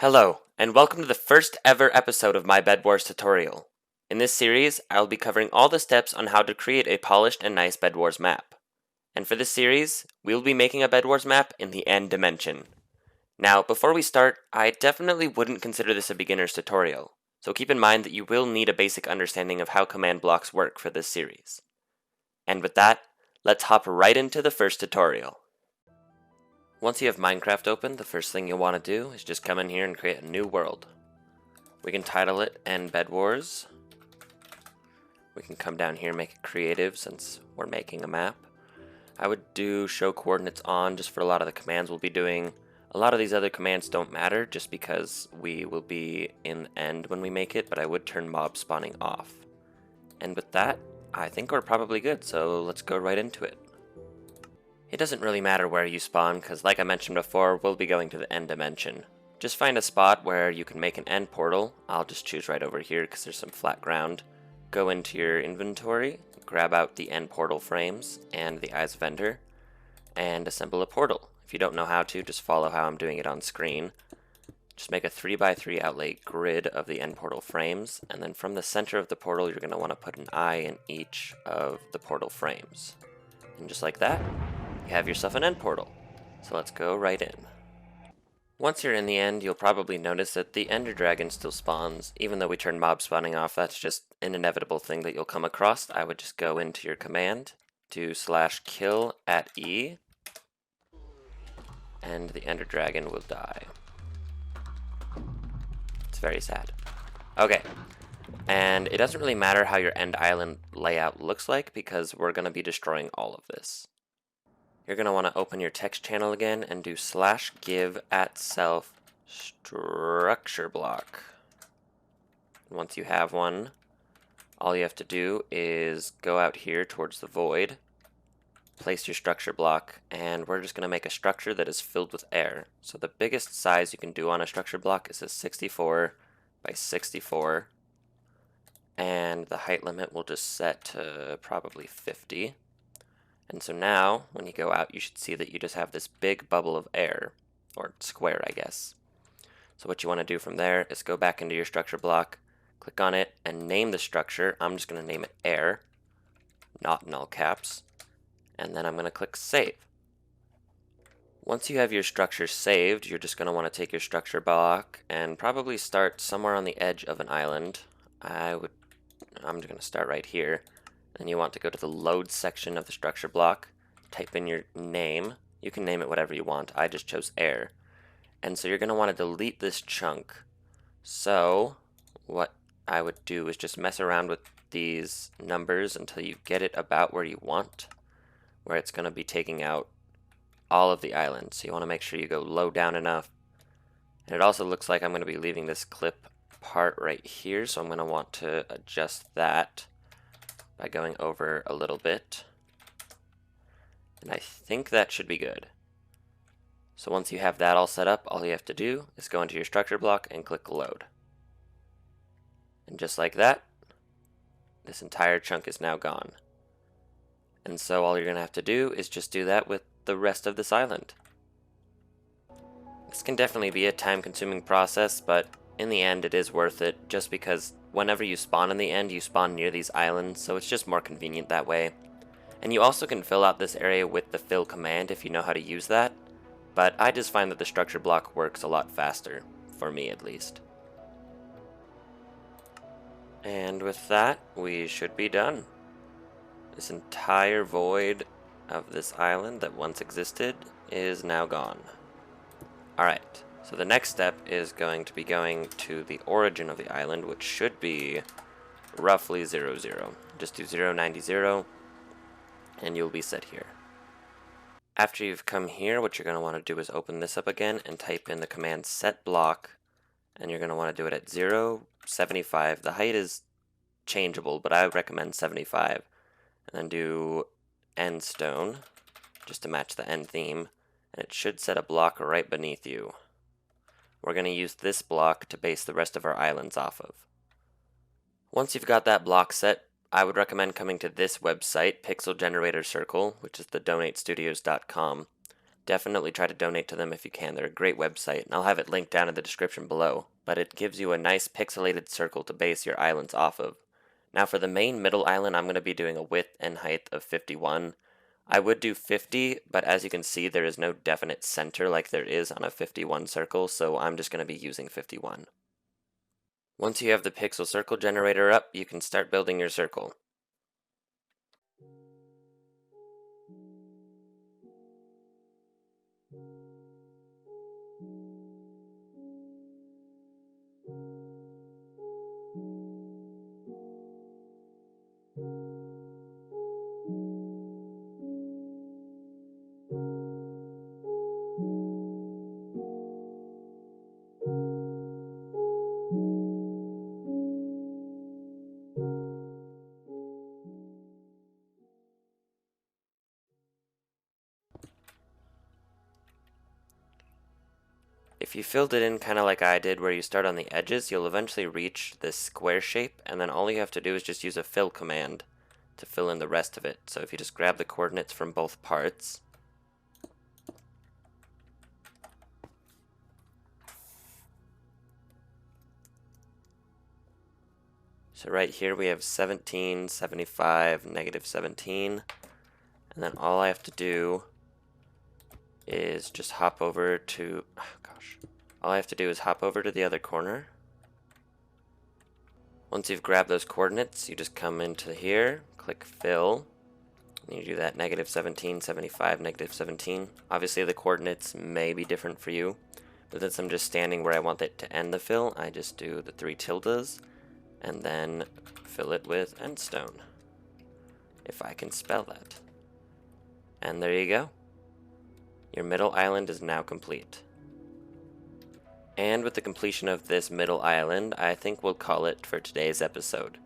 Hello, and welcome to the first ever episode of my Bedwars tutorial. In this series, I'll be covering all the steps on how to create a polished and nice Bedwars map. And for this series, we'll be making a Bedwars map in the End dimension. Now, before we start, I definitely wouldn't consider this a beginner's tutorial, so keep in mind that you will need a basic understanding of how command blocks work for this series. And with that, let's hop right into the first tutorial. Once you have Minecraft open, the first thing you'll want to do is just come in here and create a new world. We can title it End Bedwars. We can come down here and make it creative since we're making a map. I would do show coordinates on just for a lot of the commands we'll be doing. A lot of these other commands don't matter just because we will be in the end when we make it, but I would turn mob spawning off. And with that, I think we're probably good, so let's go right into it. It doesn't really matter where you spawn, because like I mentioned before, we'll be going to the end dimension. Just find a spot where you can make an end portal. I'll just choose right over here because there's some flat ground. Go into your inventory, grab out the end portal frames and the eyes of ender, and assemble a portal. If you don't know how to, just follow how I'm doing it on screen. Just make a 3x3 outlay grid of the end portal frames, and then from the center of the portal, you're going to want to put an eye in each of the portal frames. And just like that, you have yourself an end portal. So let's go right in. Once you're in the end, you'll probably notice that the ender dragon still spawns. Even though we turn mob spawning off, that's just an inevitable thing that you'll come across. I would just go into your command, do /kill at E, and the ender dragon will die. It's very sad. Okay, and it doesn't really matter how your end island layout looks like because we're going to be destroying all of this. You're going to want to open your text channel again and do /give at self structure block. Once you have one, all you have to do is go out here towards the void, place your structure block, and we're just going to make a structure that is filled with air. So the biggest size you can do on a structure block is a 64 by 64, and the height limit we'll just set to probably 50. And so now, when you go out, you should see that you just have this big bubble of air, or square, I guess. So what you want to do from there is go back into your structure block, click on it, and name the structure. I'm just going to name it air, not in all caps, and then I'm going to click save. Once you have your structure saved, you're just going to want to take your structure block and probably start somewhere on the edge of an island. I'm just going to start right here. Then you want to go to the load section of the structure block, type in your name. You can name it whatever you want. I just chose air. And so you're going to want to delete this chunk. So what I would do is just mess around with these numbers until you get it about where you want, where it's going to be taking out all of the island. So you want to make sure you go low down enough. And it also looks like I'm going to be leaving this clip part right here, so I'm going to want to adjust that by going over a little bit, and I think that should be good. So once you have that all set up, all you have to do is go into your structure block and click load. And just like that, this entire chunk is now gone. And so all you're going to have to do is just do that with the rest of this island. This can definitely be a time-consuming process, but in the end it is worth it just because whenever you spawn in the end, you spawn near these islands, so it's just more convenient that way. And you also can fill out this area with the fill command if you know how to use that, but I just find that the structure block works a lot faster, for me at least. And with that, we should be done. This entire void of this island that once existed is now gone. Alright. So the next step is going to be going to the origin of the island, which should be roughly 0, 0. Just do 0, 90, 0, and you'll be set here. After you've come here, what you're going to want to do is open this up again and type in the command set block, and you're going to want to do it at 0, 75. The height is changeable, but I would recommend 75. And then do end stone, just to match the end theme, and it should set a block right beneath you. We're going to use this block to base the rest of our islands off of. Once you've got that block set, I would recommend coming to this website, Pixel Generator Circle, which is the donatestudios.com. definitely try to donate to them if you can. They're a great website, and I'll have it linked down in the description below, but it gives you a nice pixelated circle to base your islands off of. Now for the main middle island, I'm going to be doing a width and height of 51. I would do 50, but as you can see, there is no definite center like there is on a 51 circle, so I'm just going to be using 51. Once you have the pixel circle generator up, you can start building your circle. If you filled it in kind of like I did, where you start on the edges, you'll eventually reach this square shape, and then all you have to do is just use a fill command to fill in the rest of it. So if you just grab the coordinates from both parts, so right here we have 17, 75, negative 17, and then all I have to do is just hop over to, all I have to do is hop over to the other corner. Once you've grabbed those coordinates, you just come into here, click fill, and you do that negative 17, 75, negative 17. Obviously the coordinates may be different for you, but since I'm just standing where I want it to end the fill, I just do the 3 tildes, and then fill it with endstone, if I can spell that. And there you go. Your middle island is now complete. And with the completion of this middle island, I think we'll call it for today's episode.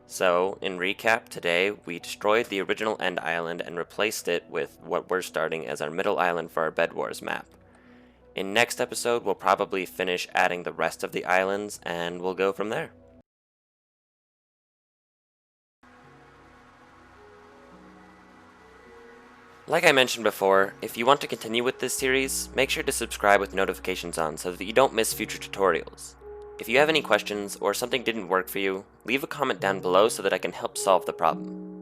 So, in recap, today we destroyed the original end island and replaced it with what we're starting as our middle island for our Bedwars map. In next episode, we'll probably finish adding the rest of the islands, and we'll go from there. Like I mentioned before, if you want to continue with this series, make sure to subscribe with notifications on so that you don't miss future tutorials. If you have any questions or something didn't work for you, leave a comment down below so that I can help solve the problem.